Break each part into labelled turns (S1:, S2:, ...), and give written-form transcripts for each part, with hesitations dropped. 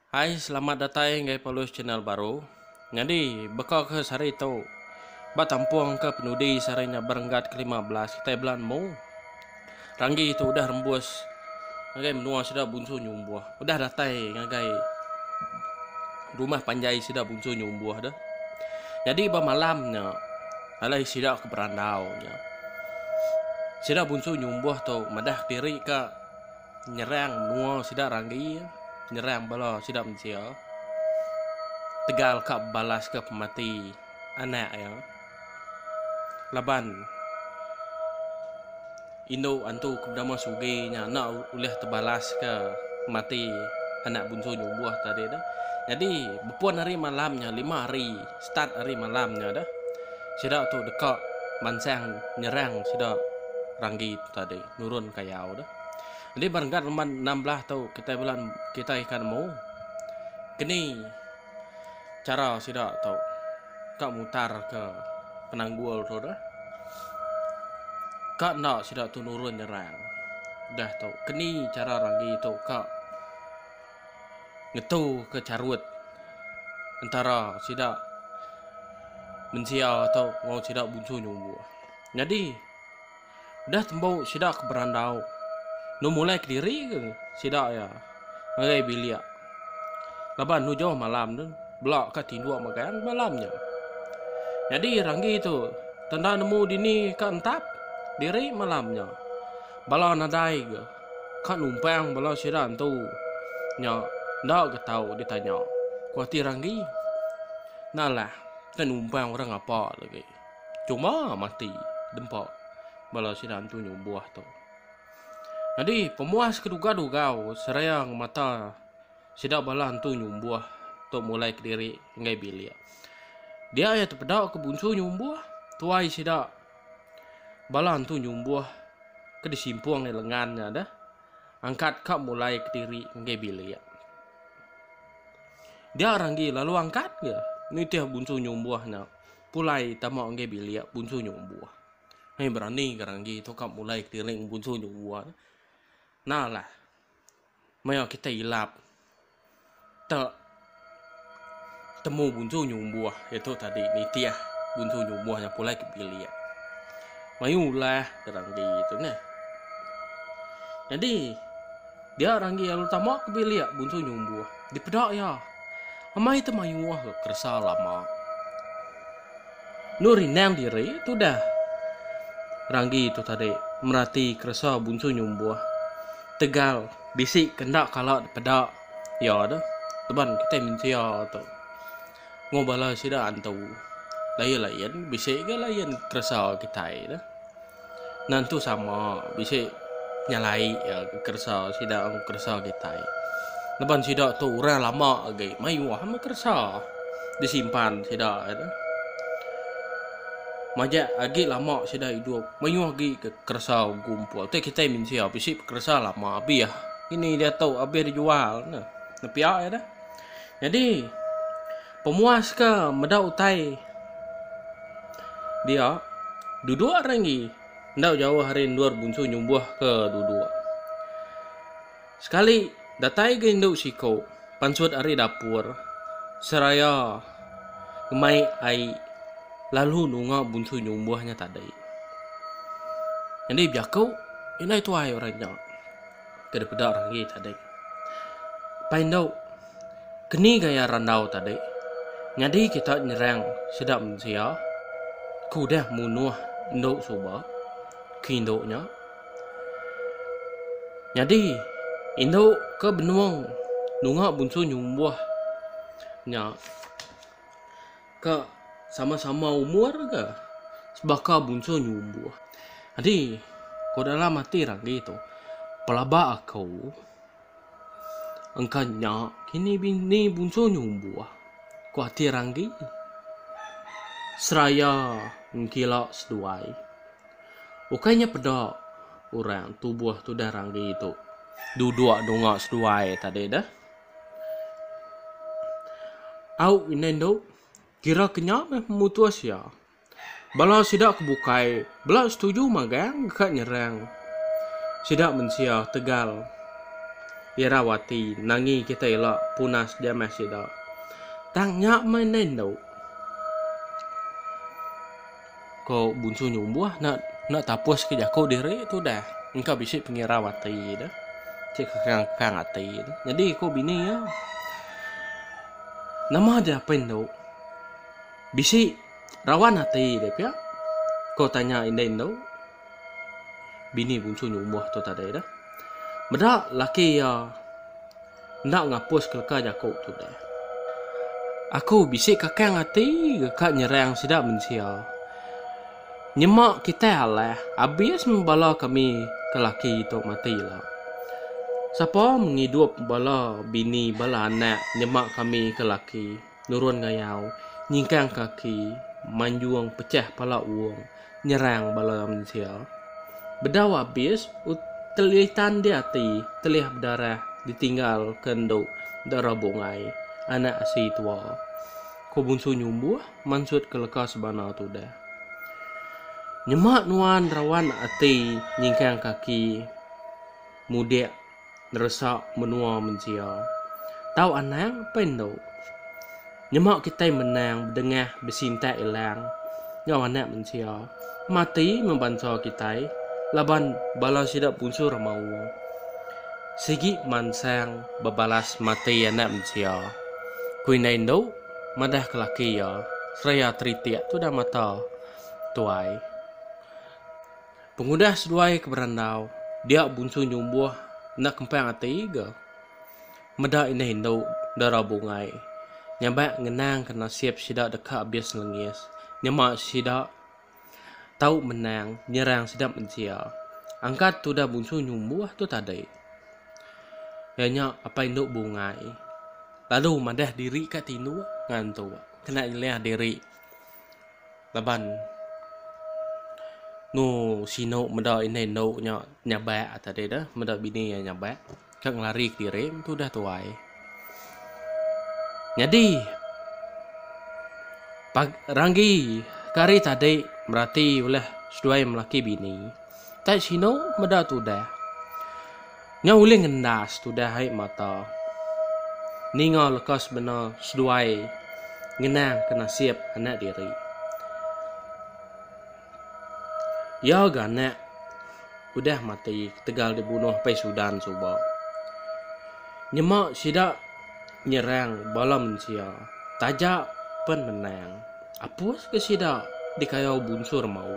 S1: Hai, selamat datang ke Polus channel baru. Jadi, bakal ke sari itu. Batampuang ke penudi sarinya berenggat ke-15 kita bulan mau. Ranggi itu udah rembus. Ngagai menua sudah bunsu nyumbuh. Udah datang ngagai rumah panjai sudah bunsu nyumbuh dah. Jadi malamnya alai sidak ke berandau nya. Sidak bunsu nyumbuh tu madah diri ke nyerang menua sidak ranggi. Nyerang bala sidak mencia. Tegal ke balas ke pemati anak ya. Laban Indo antu kedama suginya nak uleh terbalas ke mati anak bunsu nyubuh tadi dah. Jadi berpuan hari malamnya 5 hari start hari malamnya dah. Sidak tu dekat mansang nyerang sidak ranggi tadi nurun kayau dah. Jadi berangkat leman 16 tu kita ikan mau. Kini cara sidak tu kak mutar ke penanggul tu dah. Kak nak sidak tu nurun nyerang. Dah tau. Keni cara ranggi tu kak ngetu ke carut antara sidak mensia atau mau sidak bunsu nyumbu. Jadi dah tembau sidak ke berandau. Nu mulai ke diri ke sidak ya. Ngagai bilia. Laban nu jauh malam tu belak ke tindu makan malamnya. Jadi ranggi tu tanda nemu dini ke entap diri malamnya. Bala nadai ke kan numpang bala sidan tu nya ndak ke tahu ditanya kuati ranggi nalah kan numpang orang apa lagi cuma mati dempak bala sidan tu nyubuh tu. Jadi pemuas keduga-dugau serayang mata sidak bala tu nyubuh tu mulai ke diri ngai bilia. Dia ayat terpedak ke bunsu nyubuh tuai sidak balan tu nyumbuh ke disimpuang di lengannya dah. Angkat kap mulai ke diri ngai bilia. Dia ranggi lalu angkat ke. Ni tiah bunsu nyumbuhnya. Pulai tamak ngai bilia bunsu nyumbuh. Hai berani ke ranggi tu kap mulai ke diri bunsu nyumbuh. Nah lah. Maya kita ilap. Tak temu bunsu nyumbuh itu tadi ni tiah bunsu nyumbuhnya pulai ke bilia. Mayulah ranggi itu nih. Jadi dia ranggi lalu tamak ke bilia bunsu nyumbuh. Dipedak ya. Amai itu mayuah ke kersa lama. Nuri nang diri itu dah. Ranggi itu tadi merati kersa bunsu nyumbuh. Tegal bisik kendak kalau pedak. Ya dah. Teban kita mencia tu. Ngobala sida antu. Lain-lain bisik ke lain kersa kita dah. Nantu sama bisik nyalai ya kersa sida kersa kita. Leban sida tu orang lama lagi mayuah me kersa disimpan sida itu. Majak lagi lama sida hidup mayuah lagi ke kersa gumpul. Tu kita mencia bisik kersa lama biah. Ini dia tahu habis dijual nah. Nepiak ya dah. Jadi pemuas ke medak utai dia duduk ranggi ndak jauh hari luar bunsu nyumbuh ke duduk. Sekali datai ke induk siko pansut ari dapur seraya gemai ai lalu nunga bunsu nyumbuhnya tadi. Jadi biakau ini tu ai orangnya ke pedak ranggi tadi. Paindau keni gaya randau tadi. Jadi kita nyerang sedap mensia. Ku dah munuh induk suba. Kinduknya. Jadi induk ke benuang nunga bunsu nyumbuh nya ke sama-sama umur ke sebaka bunsu nyumbuh. Jadi ko dalam mati ranggi tu pelaba aku engkanya kini bini bunsu nyumbuh ku hati ranggi seraya ngkila seduai. Ukainya pedak orang tubuh tu dah ranggi itu duduk dongak seduai tadi dah. Au inendo kira kenyap memutus ya. Bala sidak kebukai, bala setuju magang kat nyerang. Sidak mensia tegal. Irawati nangi kita elak punas dia masih dah. Tang nyak main nendo. Kau bunsu nyumbuh nak tapus ke jako diri tu dah. Engkau bisik pengirawati dah. Cik kang hati dah. Jadi kau bini ya. Nama dia apa endo? Bisik rawan hati dia pia. Kau tanya endo. Bini bunsu nyumbuh tu tadi dah. Bedak laki ya nak ngapus kelka jako tu dah. Aku bisik kakang hati kak nyerang sedap mensia. Nyemak kita lah habis membala kami ke laki itu mati lah. Siapa menghidup bala bini bala anak nyemak kami ke laki nurun ngayau nyingkang kaki manjuang pecah pala uang nyerang bala mensia. Bedaw habis telitan di hati telih berdarah ditinggal kenduk darah bungai anak si tua. Ko bunsu nyumbuh mansut ke lekas bana tu dah. Nyemak nuan rawan hati nyingkang kaki mudik neresak menua mensia. Tahu anang pendo. Nyemak kita menang berdengah bersinta ilang. Nyawa anak mensia. Mati membantu kita. Laban balas sidak bunsu ramau. Sigi mansang berbalas mati anak mensia. Kui naindo madah kelaki ya. Seraya tritiak tu dah mata tuai. Pengudah seduai ke berandau. Dia bunsu nyumbuh nak kempang hati ke. Meda ini hindo darah bungai. Nyabak ngenang kena siap sidak dekat habis lengis. Nyamak sidak tahu menang nyerang sidak mensia. Angkat tu dah bunsu nyumbuh tu tadi. Yanya apa induk bungai. Lalu madah diri kat tinu ngantu. Kena ilih diri. Laban no sino meda ini no nyabak tadi dah meda bini yang nyabak kak ngelari ke diri tu dah tuai. Jadi ranggi kari tadi berarti oleh seduai melaki bini. Tak sino meda tu dah. Nya ulih ngendas tu dah hai mata. Ninga lekas benar seduai ngenang kena siap anak diri. Ya ganak udah mati tegal dibunuh pai Sudan suba. Nyemak sidak nyerang bala mensia. Tajak pen menang. Apus ke sidak dikayau bunsur mau.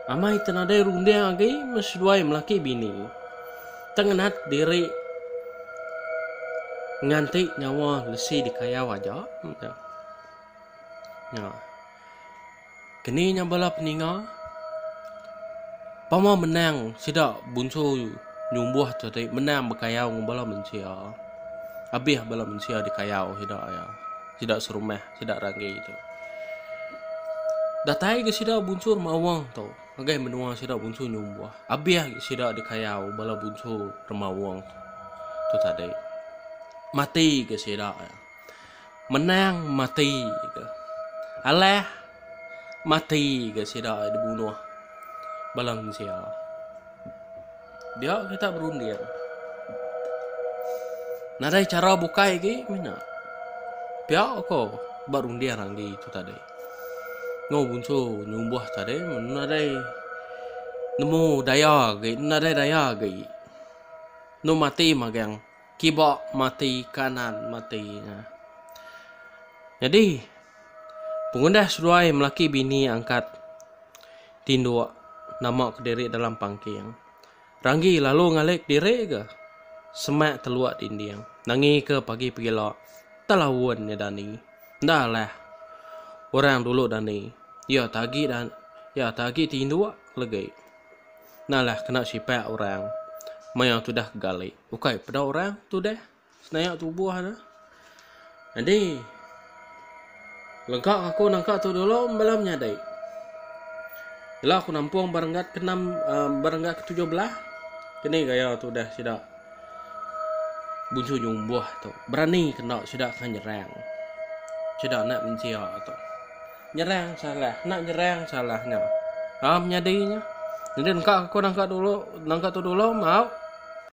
S1: Amai tenadai rundiang lagi mesduai melaki bini. Tengenat diri ngantik nyawa lesi dikayau aja. Ya. Kini yang bala peninga pama menang sidak bunsu nyumbuh tadi menang berkayau bala mensia. Habis bala mensia dikayau sidak ya. Sidak serumah, sidak ranggi itu. Datai ke sidak bunsu remawang tu. Agai menua sidak bunsu nyumbuh. Habis sidak dikayau bala bunsu remawang tu tadi. Mati ke sidak ya. Menang mati ke. Alah mati ke sidak dibunuh balang sia. Dia kita berundian. Nadai cara bukai ke mana? Pia ko berundian lagi itu tadi. Ngau bunsu nyumbuh tadi nadai nemu daya ke nadai daya ke. No mati magang kibak mati kanan mati. Jadi pengundah seduai melaki bini angkat tinduk nama ke diri dalam pangking. Ranggi lalu ngalik diri ke. Semak teluak tindiang. Nangi ke pagi pergi telawun ya dani. Dah lah. Orang dulu dani. Ya tagi tinduk lagi. Nah lah kena sipak orang. Maya tu dah gali. Bukai pada orang tu dah. Senayak tubuh dah. Jadi lengkap aku nangkap tu dulu malam nyadai. Bila aku nampung barangkat ke-6 barangkat ke-17. Kini gaya tu dah sidak bunsu nyumbuh tu. Berani kena sidak kan nyerang. Sidak nak mencia tu. Nyerang salah, nak nyerang salahnya. Nyadainya. Jadi nangkap tu dulu mau